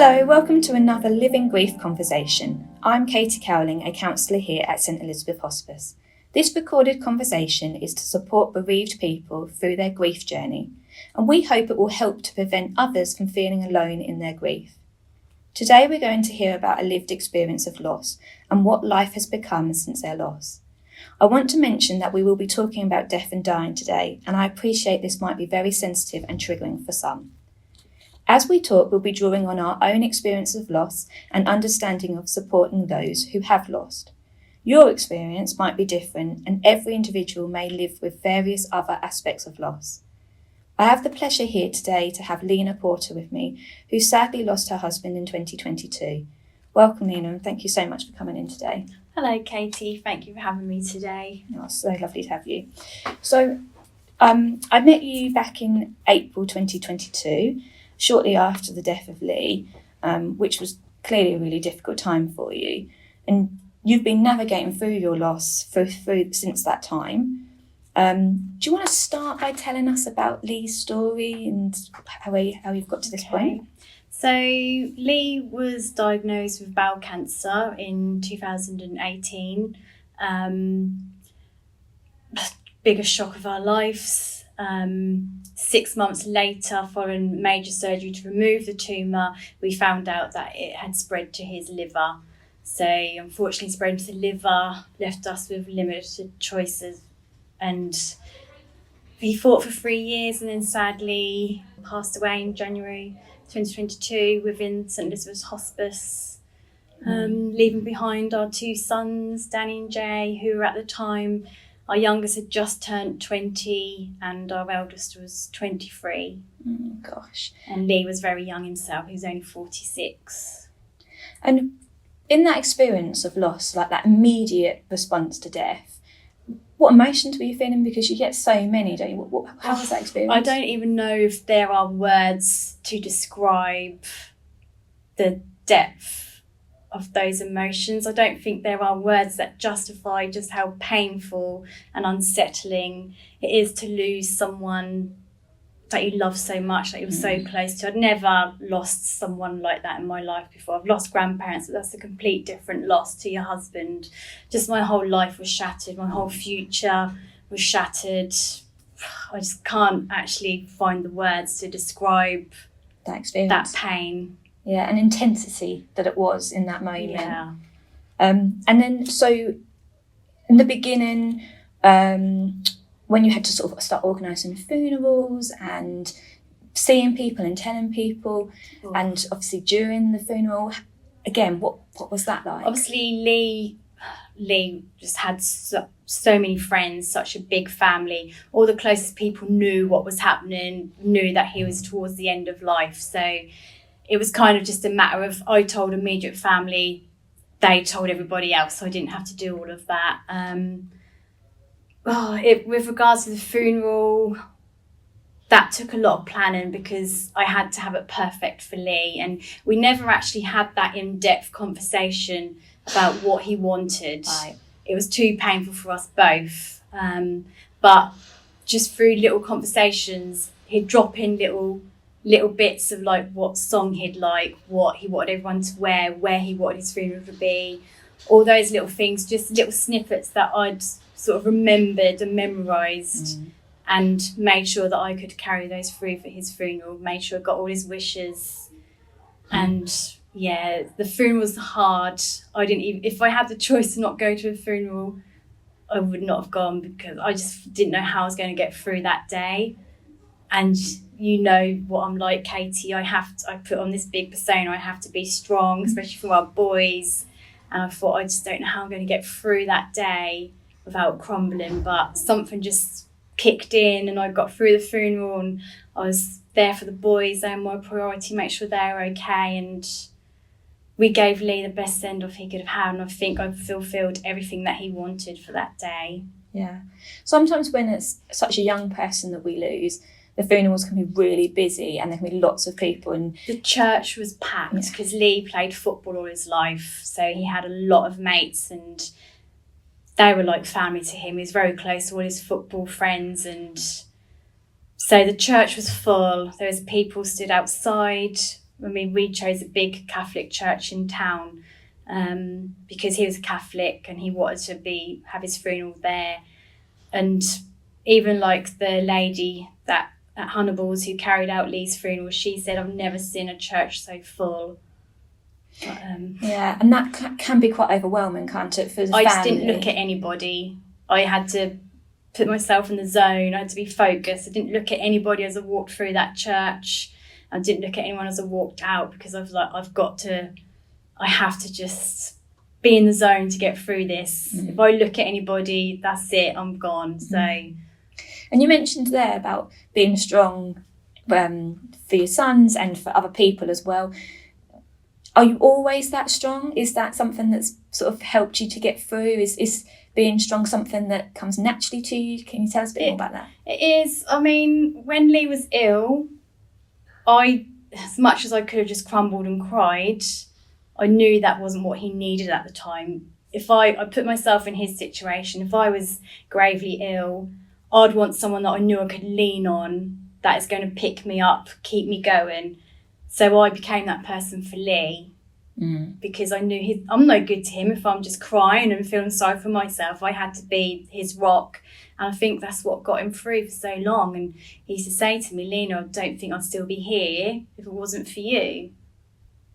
Hello, welcome to another Living Grief conversation. I'm Katie Cowling, a counsellor here at St Elizabeth Hospice. This recorded conversation is to support bereaved people through their grief journey, and we hope it will help to prevent others from feeling alone in their grief. Today we're going to hear about a lived experience of loss and what life has become since their loss. I want to mention that we will be talking about death and dying today, and I appreciate this might be very sensitive and triggering for some. As we talk, we'll be drawing on our own experience of loss and understanding of supporting those who have lost. Your experience might be different, and every individual may live with various other aspects of loss. I have the pleasure here today to have Lena Porter with me, who sadly lost her husband in 2022. Welcome, Lena, and thank you so much for coming in today. Hello, Katie. Thank you for having me today. Oh, it's so lovely to have you. So, I met you back in April 2022, shortly after the death of Lee, which was clearly a really difficult time for you. And you've been navigating through your loss through since that time. Do you want to start by telling us about Lee's story and how you've got to this point? So Lee was diagnosed with bowel cancer in 2018. Biggest shock of our lives. 6 months later, following major surgery to remove the tumour, we found out that it had spread to his liver. So unfortunately, spreading to the liver left us with limited choices. And he fought for 3 years and then sadly passed away in January 2022 within St Elizabeth's Hospice, leaving behind our 2 sons, Danny and Jay, who were at the time, our youngest had just turned 20 and our eldest was 23. Gosh. And Lee was very young himself, he was only 46. And in that experience of loss, like that immediate response to death, what emotions were you feeling? Because you get so many, don't you? How was that experience? I don't even know if there are words to describe the depth of those emotions. I don't think there are words that justify just how painful and unsettling it is to lose someone that you love so much, that you were so close to. I'd never lost someone like that in my life before. I've lost grandparents, but that's a complete different loss to your husband. Just my whole life was shattered. My whole future was shattered. I just can't actually find the words to describe that experience, that pain. Yeah, and intensity that it was in that moment. Yeah. And then, so in the beginning, when you had to sort of start organising funerals and seeing people and telling people, and obviously during the funeral, again, what was that like? Obviously, Lee just had so many friends, such a big family. All the closest people knew what was happening, knew that he was towards the end of life. So it was kind of just a matter of, I told immediate family, they told everybody else, so I didn't have to do all of that. With regards to the funeral, that took a lot of planning because I had to have it perfect for Lee, and we never actually had that in-depth conversation about what he wanted. Right. It was too painful for us both. But just through little conversations, he'd drop in little bits of like what song he'd like, what he wanted everyone to wear, where he wanted his funeral to be, all those little things, just little snippets that I'd sort of remembered and memorised and made sure that I could carry those through for his funeral, made sure I got all his wishes. And yeah, the funeral was hard. If I had the choice to not go to a funeral, I would not have gone because I just didn't know how I was going to get through that day. And you know what I'm like, Katie, I put on this big persona, I have to be strong, especially for our boys. And I thought, I just don't know how I'm going to get through that day without crumbling. But something just kicked in and I got through the funeral and I was there for the boys. They were my priority, make sure they were okay. And we gave Lee the best send-off he could have had. And I think I fulfilled everything that he wanted for that day. Yeah. Sometimes when it's such a young person that we lose, the funerals can be really busy and there can be lots of people. And the church was packed because Lee played football all his life. So he had a lot of mates and they were like family to him. He was very close to all his football friends. And so the church was full. There was people stood outside I mean, we chose a big Catholic church in town because he was a Catholic and he wanted to have his funeral there. And even like the lady that at Hannibal's who carried out Lee's funeral, she said, I've never seen a church so full. But, yeah, and that can be quite overwhelming, can't it, for the family? I just didn't look at anybody. I had to put myself in the zone. I had to be focused. I didn't look at anybody as I walked through that church. I didn't look at anyone as I walked out, because I have to just be in the zone to get through this. If I look at anybody, that's it, I'm gone. So, and you mentioned there about being strong for your sons and for other people as well. Are you always that strong? Is that something that's sort of helped you to get through? Is being strong something that comes naturally to you? Can you tell us a bit more about that? It is. I mean, when Lee was ill, as much as I could have just crumbled and cried, I knew that wasn't what he needed at the time. If I put myself in his situation, if I was gravely ill, I'd want someone that I knew I could lean on, that is going to pick me up, keep me going. So I became that person for Lee, because I knew I'm no good to him if I'm just crying and feeling sorry for myself. I had to be his rock. And I think that's what got him through for so long. And he used to say to me, Lena, I don't think I'd still be here if it wasn't for you.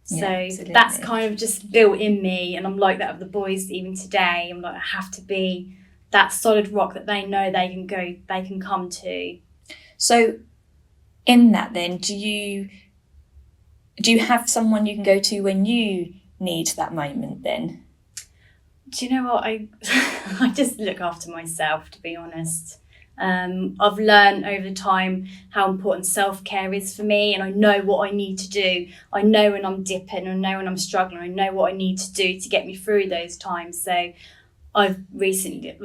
So that's kind of just built in me. And I'm like that with the boys even today. I'm like, I have to be that solid rock that they know they can come to. So in that then, do you have someone you can go to when you need that moment then? Do you know what? I just look after myself, to be honest. I've learned over time how important self-care is for me, and I know what I need to do. I know when I'm dipping, I know when I'm struggling, I know what I need to do to get me through those times. So I've recently,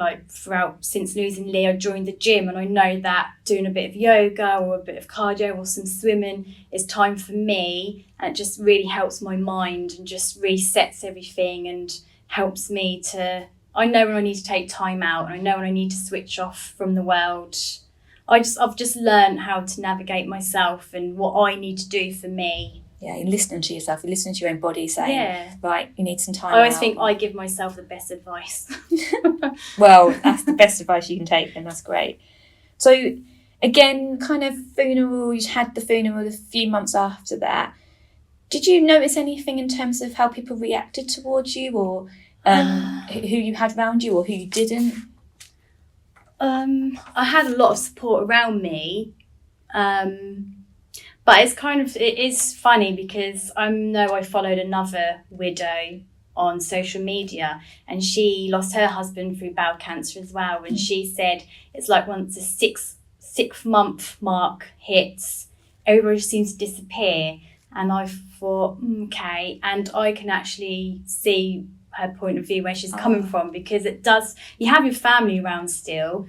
since losing Lee, I joined the gym, and I know that doing a bit of yoga or a bit of cardio or some swimming is time for me, and it just really helps my mind and just resets everything and helps me to, I know when I need to take time out, and I know when I need to switch off from the world. I've just learned how to navigate myself and what I need to do for me. Yeah, you're listening to yourself, you're listening to your own body saying, right, you need some time out. I always think I give myself the best advice. Well, that's the best advice you can take, and that's great. So again, kind of funeral, you had the funeral a few months after that. Did you notice anything in terms of how people reacted towards you, or who you had around you or who you didn't? I had a lot of support around me, but it is funny because I know I followed another widow on social media, and she lost her husband through bowel cancer as well, and she said it's like once the sixth month mark hits, everybody seems to disappear. And I thought, okay, and I can actually see her point of view, where she's coming from, because it does, you have your family around still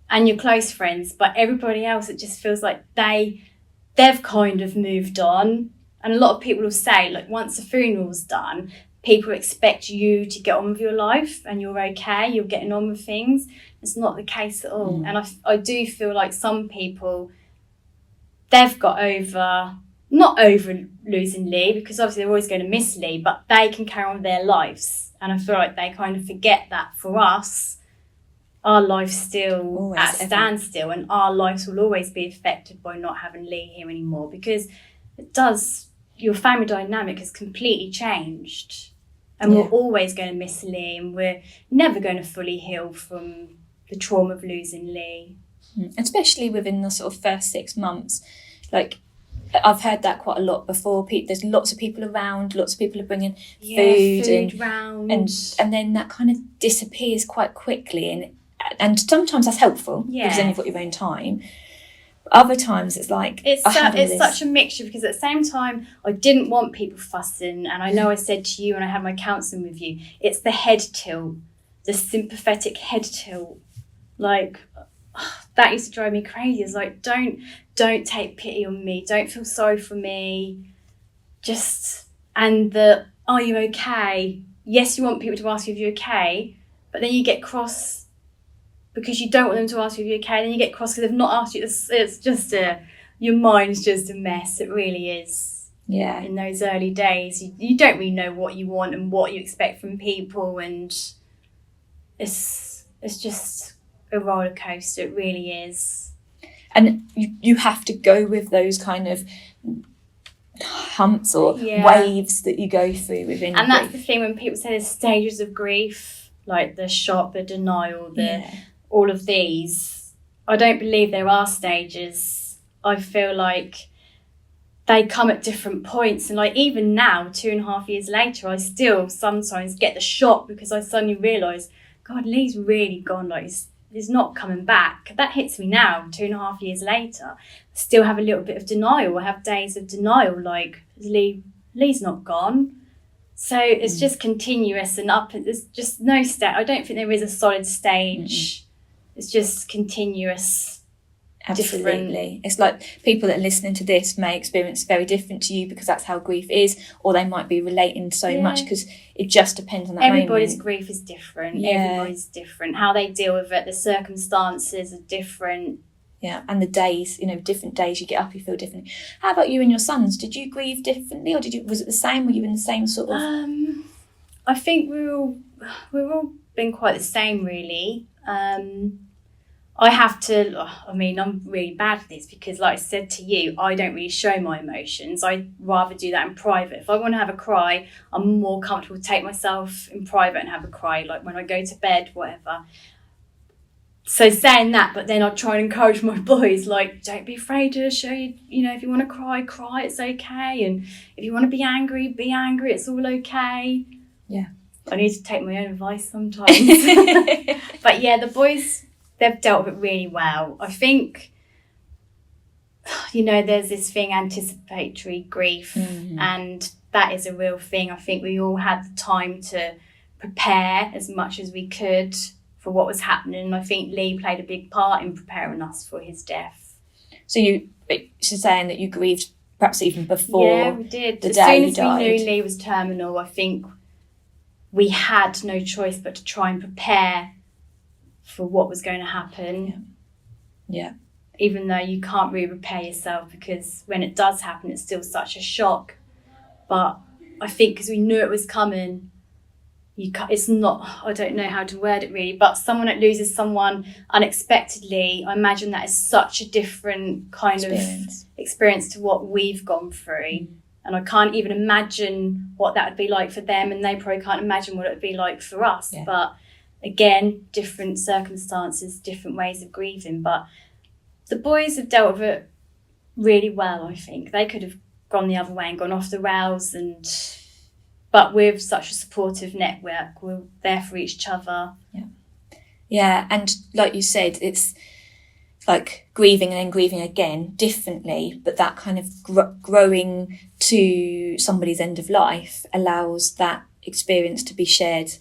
and your close friends, but everybody else, it just feels like they've kind of moved on. And a lot of people will say, like, once the funeral's done, people expect you to get on with your life and you're okay, you're getting on with things. It's not the case at all. And I do feel like some people, they've got not over losing Lee, because obviously they're always going to miss Lee, but they can carry on with their lives. And I feel like they kind of forget that for us, our life's still always at a standstill, and our lives will always be affected by not having Lee here anymore, because it does, your family dynamic has completely changed. And we're always going to miss Lee, and we're never going to fully heal from the trauma of losing Lee. Especially within the sort of first 6 months. Like, I've heard that quite a lot before. There's lots of people around, lots of people are bringing food around. And then that kind of disappears quite quickly. And sometimes that's helpful, because then you've got your own time. Other times it's like, it's such a mixture, because at the same time I didn't want people fussing, and I know I said to you when I had my counselling with you, it's the head tilt, the sympathetic head tilt. Like, that used to drive me crazy. It's like, don't take pity on me, don't feel sorry for me, are you okay? Yes, you want people to ask you if you're okay, but then you get cross because you don't want them to ask you if you're okay, then you get cross because they've not asked you. It's just your mind's just a mess, it really is. Yeah. In those early days, you don't really know what you want and what you expect from people, and it's just a roller coaster. It really is. And you have to go with those kind of humps or waves that you go through within and grief. That's the thing, when people say there's stages of grief, like the shock, the denial, all of these, I don't believe there are stages. I feel like they come at different points, and like even now, 2.5 years later, I still sometimes get the shock because I suddenly realise, God, Lee's really gone, like he's not coming back. That hits me now, 2.5 years later. I still have a little bit of denial. I have days of denial, like Lee's not gone. So it's just continuous and up. There's just no state. I don't think there is a solid stage. It's just continuous. Absolutely. Different. It's like people that are listening to this may experience very different to you because that's how grief is, or they might be relating so much because it just depends on that Everybody's moment. grief is different. Everybody's different. How they deal with it, the circumstances are different. Yeah, and the days, different days you get up, you feel differently. How about you and your sons? Did you grieve differently, or was it the same? Were you in the same sort of? I think we've all been quite the same, really. I'm really bad at this because, like I said to you, I don't really show my emotions. I'd rather do that in private. If I want to have a cry, I'm more comfortable to take myself in private and have a cry, like when I go to bed, whatever. So saying that, but then I try and encourage my boys, like, don't be afraid to show you, if you want to cry, it's okay. And if you want to be angry, it's all okay. Yeah. I need to take my own advice sometimes. But yeah, the boys, they've dealt with it really well. I think, there's this thing, anticipatory grief, and that is a real thing. I think we all had the time to prepare as much as we could for what was happening. And I think Lee played a big part in preparing us for his death. So you're saying that you grieved perhaps even before? Yeah, we did. As soon as we knew Lee was terminal, I think we had no choice but to try and prepare for what was going to happen. Yeah. Even though you can't really prepare yourself, because when it does happen, it's still such a shock. But I think because we knew it was coming, it's not, I don't know how to word it really, but someone that loses someone unexpectedly, I imagine that is such a different kind of experience to what we've gone through. And I can't even imagine what that would be like for them, and they probably can't imagine what it would be like for us. Yeah. But again, different circumstances, different ways of grieving. But the boys have dealt with it really well, I think. They could have gone the other way and gone off the rails, but with such a supportive network, we're there for each other. Yeah, and like you said, it's like grieving and then grieving again differently, but that kind of growing to somebody's end of life allows that experience to be shared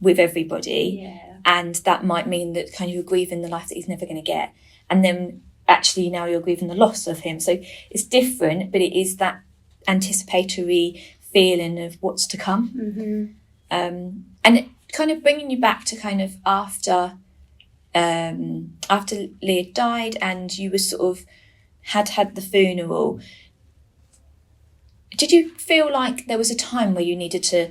with everybody. And that might mean that kind of you're grieving the life that he's never going to get, and then actually now you're grieving the loss of him. So it's different, but it is that anticipatory feeling of what's to come. And it kind of bringing you back to kind of after Leah died and you were sort of had the funeral, did you feel like there was a time where you needed to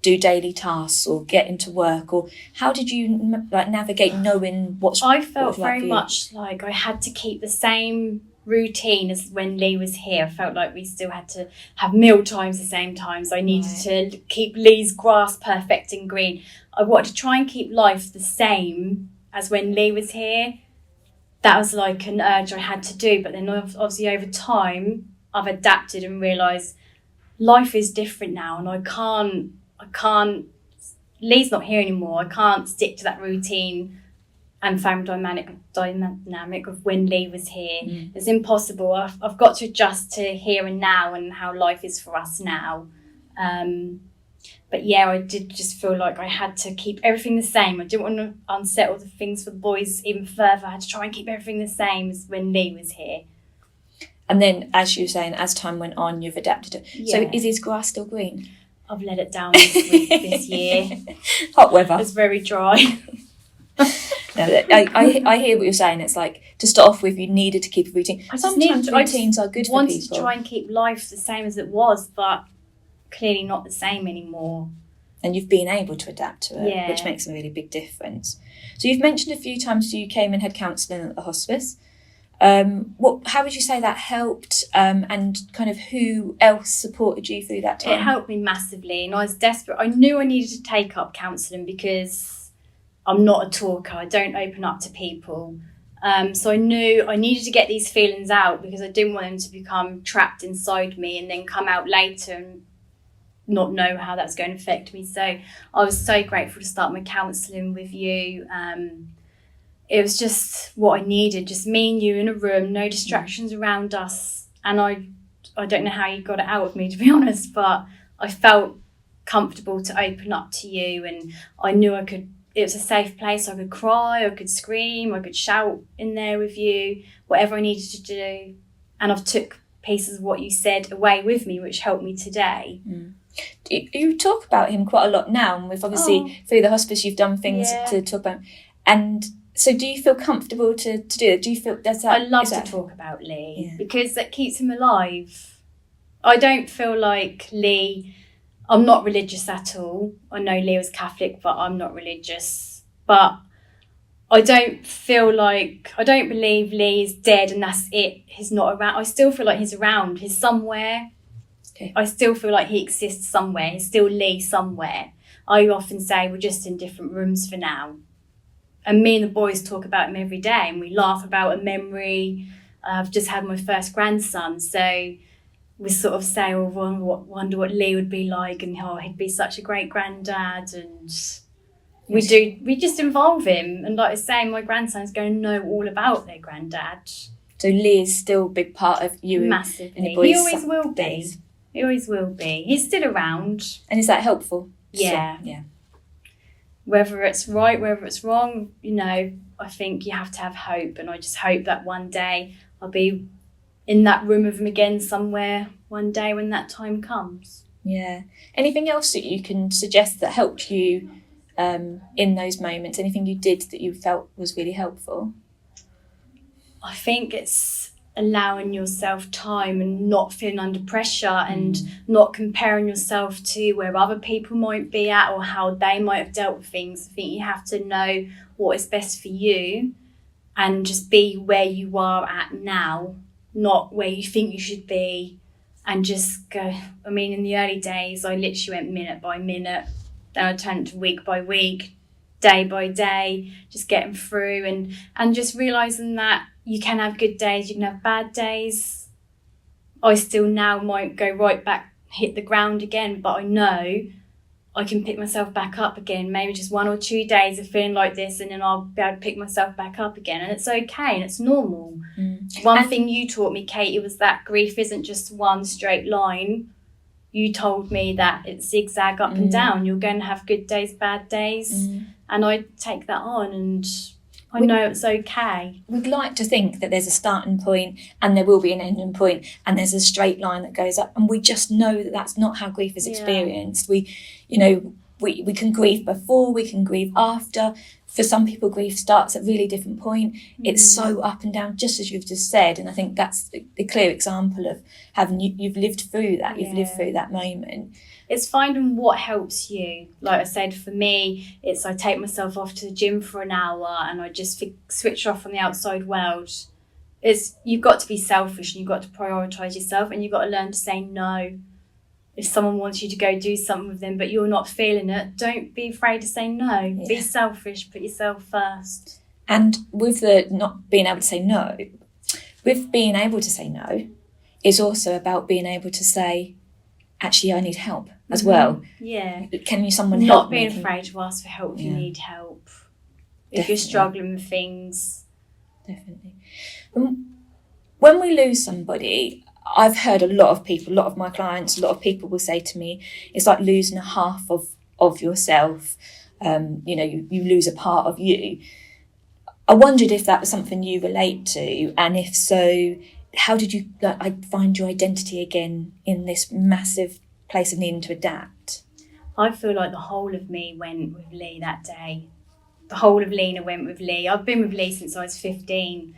do daily tasks or get into work, or how did you navigate knowing what's... I felt very much like I had to keep the same routine as when Lee was here. I felt like we still had to have meal times the same times. I needed to keep Lee's grass perfect and green. I wanted to try and keep life the same as when Lee was here. That was like an urge I had to do, but then obviously over time I've adapted and realised life is different now, and I can't, Lee's not here anymore. I can't stick to that routine and family dynamic of when Lee was here. It's impossible. I've got to adjust to here and now and how life is for us now. But yeah, I did just feel like I had to keep everything the same. I didn't want to unsettle the things for the boys even further. I had to try and keep everything the same as when Lee was here. And then, as you were saying, as time went on, you've adapted it. Yeah. So is his grass still green? I've let it down this year. Hot weather. It's very dry. No, I hear what you're saying. It's like, to start off with, you needed to keep a routine. Sometimes routines are good for people. I wanted to try and keep life the same as it was, but clearly not the same anymore. And you've been able to adapt to it, which makes a really big difference. So you've mentioned a few times you came and had counselling at the hospice. How would you say that helped, and kind of who else supported you through that time? It helped me massively, and I was desperate. I knew I needed to take up counselling because I'm not a talker. I don't open up to people. So I knew I needed to get these feelings out because I didn't want them to become trapped inside me and then come out later and not know how that's going to affect me. So I was so grateful to start my counselling with you. It was just what I needed, just me and you in a room, no distractions around us. And I don't know how you got it out of me, to be honest, but I felt comfortable to open up to you, and I knew I could. It was a safe place. I could cry, I could scream, I could shout in there with you, whatever I needed to do. And I've took pieces of what you said away with me, which helped me today. You talk about him quite a lot now, and with obviously through the hospice you've done things to talk about. And so do you feel comfortable to do it? Do you feel that's that? I love to talk about Lee because that keeps him alive. I don't feel like Lee... I'm not religious at all. I know Lee was Catholic, but I'm not religious. But I don't believe Lee is dead and that's it. He's not around. I still feel like he's around. He's somewhere. Okay. I still feel like he exists somewhere. He's still Lee somewhere. I often say we're just in different rooms for now. And me and the boys talk about him every day, and we laugh about a memory. I've just had my first grandson, so we sort of say, oh, wonder what Lee would be like, and he'd be such a great granddad. And we just involve him. And like I say, my grandson's going to know all about their granddad. So Lee is still a big part of you. Massively. He always will be. He always will be. He's still around. And is that helpful? Yeah. So, yeah. Whether it's right, whether it's wrong, I think you have to have hope. And I just hope that one day I'll be in that room with him again somewhere one day when that time comes. Yeah. Anything else that you can suggest that helped you in those moments? Anything you did that you felt was really helpful? I think it's allowing yourself time and not feeling under pressure and not comparing yourself to where other people might be at or how they might have dealt with things. I think you have to know what is best for you and just be where you are at now, not where you think you should be, and just go. I mean, in the early days, I literally went minute by minute, then I turned to week by week, day by day, just getting through and just realising that you can have good days, you can have bad days. I still now might go right back, hit the ground again, but I know I can pick myself back up again. Maybe just 1 or 2 days of feeling like this, and then I'll be able to pick myself back up again. And it's okay and it's normal. One thing you taught me, Katie, was that grief isn't just one straight line. You told me that it's zigzag up and down. You're going to have good days, bad days. And I take that on, and I know it's okay. We'd like to think that there's a starting point and there will be an ending point and there's a straight line that goes up, and we just know that that's not how grief is experienced. We can grieve before, we can grieve after. For some people, grief starts at a really different point. It's so up and down, just as you've just said, and I think that's the clear example of having you've lived through that. You've lived through that moment. It's finding what helps you. Like I said, for me, it's I take myself off to the gym for an hour and I just switch off from the outside world. You've got to be selfish and you've got to prioritise yourself, and you've got to learn to say no. If someone wants you to go do something with them but you're not feeling it, don't be afraid to say no. Yeah. Be selfish, put yourself first. And with the not being able to say no, with being able to say no, is also about being able to say, actually, I need help as well. Yeah. Can someone not help Not being me? afraid to ask for help if you need help. If you're struggling with things. Definitely. When we lose somebody, I've heard a lot of my clients, a lot of people will say to me, it's like losing a half of yourself. You lose a part of you. I wondered if that was something you relate to, and if so, how did you find your identity again in this massive place of needing to adapt? I feel like the whole of me went with Lee that day. the whole of Lena went with Lee. I've been with Lee since I was 15.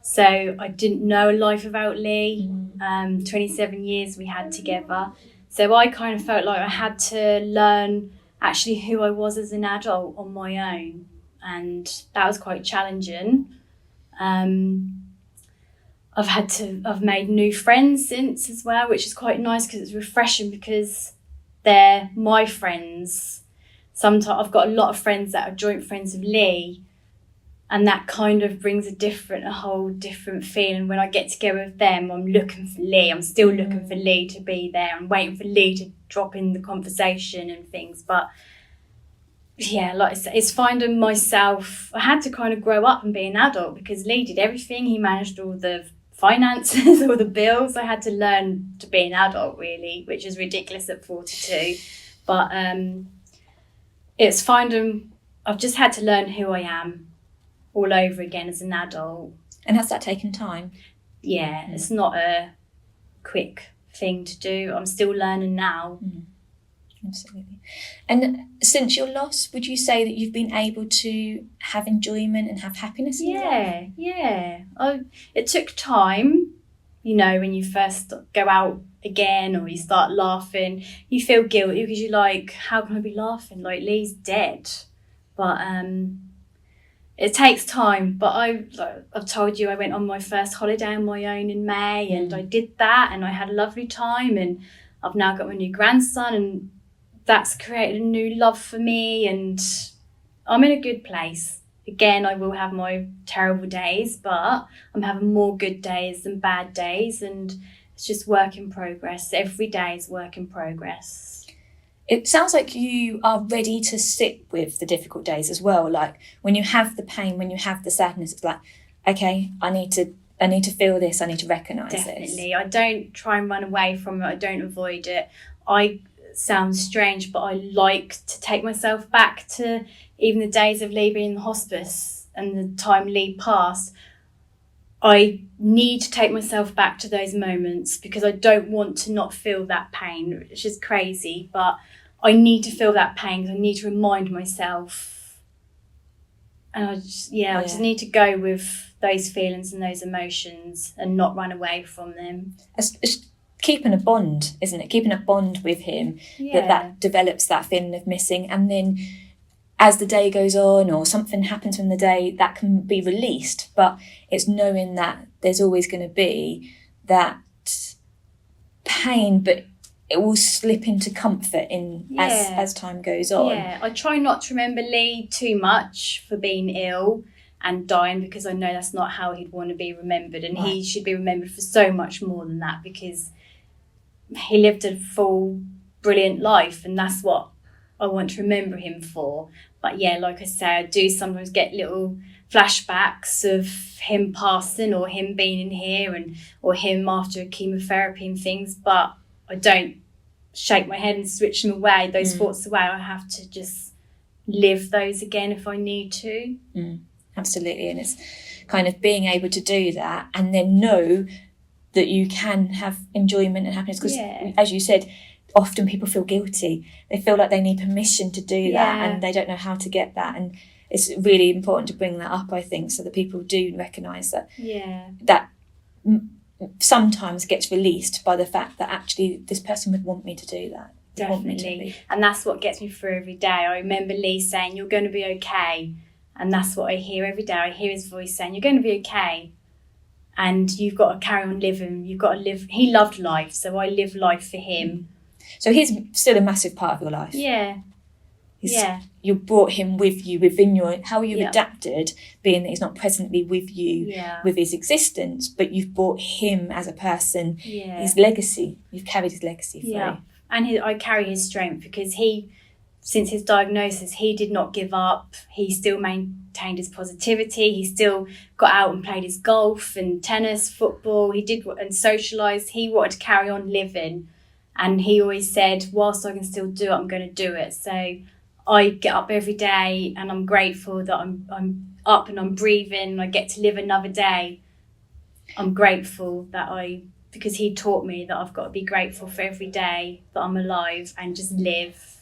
So I didn't know a life without Lee. 27 years we had together. So I kind of felt like I had to learn actually who I was as an adult on my own. And that was quite challenging. I've made new friends since as well, which is quite nice because it's refreshing because they're my friends. Sometimes I've got a lot of friends that are joint friends with Lee, and that kind of brings a whole different feeling. When I get together with them, I'm looking for Lee. I'm still looking for Lee to be there. I'm waiting for Lee to drop in the conversation and things. But yeah, like I said, it's finding myself. I had to kind of grow up and be an adult because Lee did everything. He managed all the finances, all the bills. I had to learn to be an adult, really, which is ridiculous at 42. But it's finding. I've just had to learn who I am all over again as an adult. And has that taken time? Yeah, it's not a quick thing to do. I'm still learning now. Absolutely. And since your loss, would you say that you've been able to have enjoyment and have happiness in your life? Yeah. It took time, when you first go out again or you start laughing, you feel guilty because you're like, how can I be laughing? Like, Lee's dead. But it takes time. But I've told you I went on my first holiday on my own in May and I did that and I had a lovely time, and I've now got my new grandson, and that's created a new love for me, and I'm in a good place. Again, I will have my terrible days, but I'm having more good days than bad days, and it's just work in progress. Every day is work in progress. It sounds like you are ready to sit with the difficult days as well. Like when you have the pain, when you have the sadness, it's like, okay, I need to feel this. I need to recognise this. Definitely. I don't try and run away from it. I don't avoid it. Sounds strange, but I like to take myself back to even the days of Lee being in the hospice and the time Lee passed. I need to take myself back to those moments because I don't want to not feel that pain, which is crazy, but I need to feel that pain because I need to remind myself. And I just need to go with those feelings and those emotions and not run away from them. It's keeping a bond, isn't it? Keeping a bond with him, that develops that feeling of missing, and then as the day goes on or something happens in the day, that can be released. But it's knowing that there's always going to be that pain, but it will slip into comfort as time goes on. Yeah, I try not to remember Lee too much for being ill and dying because I know that's not how he'd want to be remembered, and he should be remembered for so much more than that because he lived a full, brilliant life, and that's what I want to remember him for. But yeah, like I say, I do sometimes get little flashbacks of him passing or him being in here or him after chemotherapy and things, but I don't shake my head and switch them away, those thoughts away. I have to just live those again if I need to. Absolutely, and it's kind of being able to do that and then know that you can have enjoyment and happiness because, as you said, often people feel guilty. They feel like they need permission to do that and they don't know how to get that. And it's really important to bring that up, I think, so that people do recognise that that sometimes gets released by the fact that actually this person would want me to do that. Definitely. And that's what gets me through every day. I remember Lee saying, you're going to be okay. And that's what I hear every day. I hear his voice saying, you're going to be okay. And you've got to carry on living. You've got to live. He loved life, so I live life for him. So he's still a massive part of your life. Yeah. You brought him with you within how you've adapted, being that he's not presently with you with his existence, but you've brought him as a person, his legacy. You've carried his legacy through. Yeah, and I carry his strength because since his diagnosis, he did not give up. He still maintained his positivity. He still got out and played his golf and tennis, football. He did and socialised. He wanted to carry on living. And he always said, whilst I can still do it, I'm going to do it. So I get up every day and I'm grateful that I'm up and I'm breathing and I get to live another day. I'm grateful because he taught me that I've got to be grateful for every day that I'm alive and just live.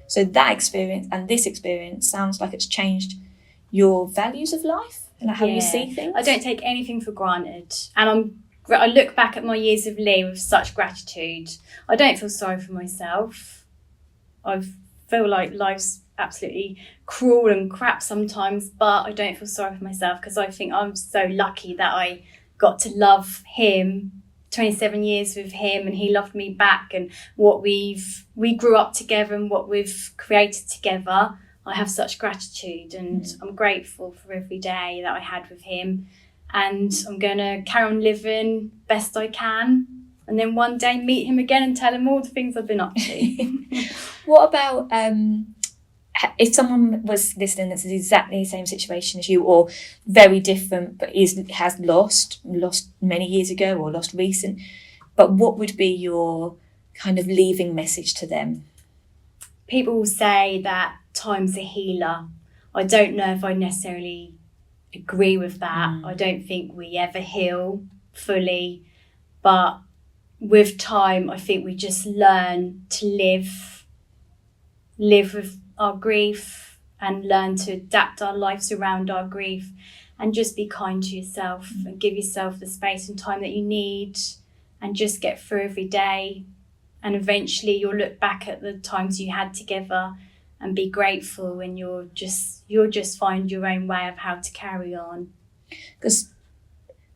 So that experience and this experience sounds like it's changed your values of life and how you see things? I don't take anything for granted, and I look back at my years of Lee with such gratitude. I don't feel sorry for myself. I feel like life's absolutely cruel and crap sometimes, but I don't feel sorry for myself because I think I'm so lucky that I got to love him, 27 years with him, and he loved me back, and what we grew up together and what we've created together. I have such gratitude, and I'm grateful for every day that I had with him, and I'm going to carry on living best I can, and then one day meet him again and tell him all the things I've been up to. What about if someone was listening that's in exactly the same situation as you, or very different, but has lost many years ago or lost recent, but what would be your kind of leaving message to them? People will say that time's a healer. I don't know if I necessarily agree with that. I don't think we ever heal fully, but with time, I think we just learn to live with our grief and learn to adapt our lives around our grief, and just be kind to yourself and give yourself the space and time that you need, and just get through every day. And eventually you'll look back at the times you had together and be grateful, and you'll just find your own way of how to carry on. Because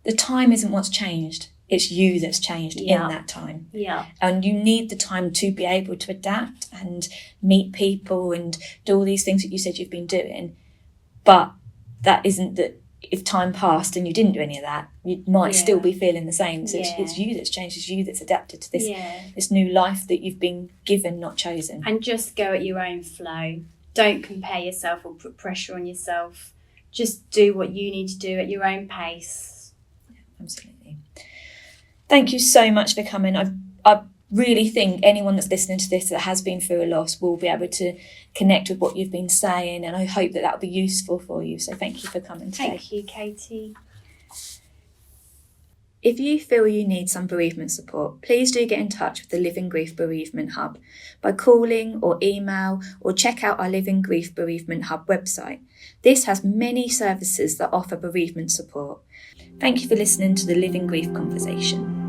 the time isn't what's changed. It's you that's changed in that time. Yeah. And you need the time to be able to adapt and meet people and do all these things that you said you've been doing. But that isn't that if time passed and you didn't do any of that, you might still be feeling the same. So it's you that's changed, it's you that's adapted to this new life that you've been given, not chosen. And just go at your own flow. Don't compare yourself or put pressure on yourself. Just do what you need to do at your own pace. Yeah, absolutely. Thank you so much for coming. I really think anyone that's listening to this that has been through a loss will be able to connect with what you've been saying, and I hope that will be useful for you. So thank you for coming today. Thank you, Katie. If you feel you need some bereavement support, please do get in touch with the Living Grief Bereavement Hub by calling or email, or check out our Living Grief Bereavement Hub website. This has many services that offer bereavement support. Thank you for listening to the Living Grief Conversation.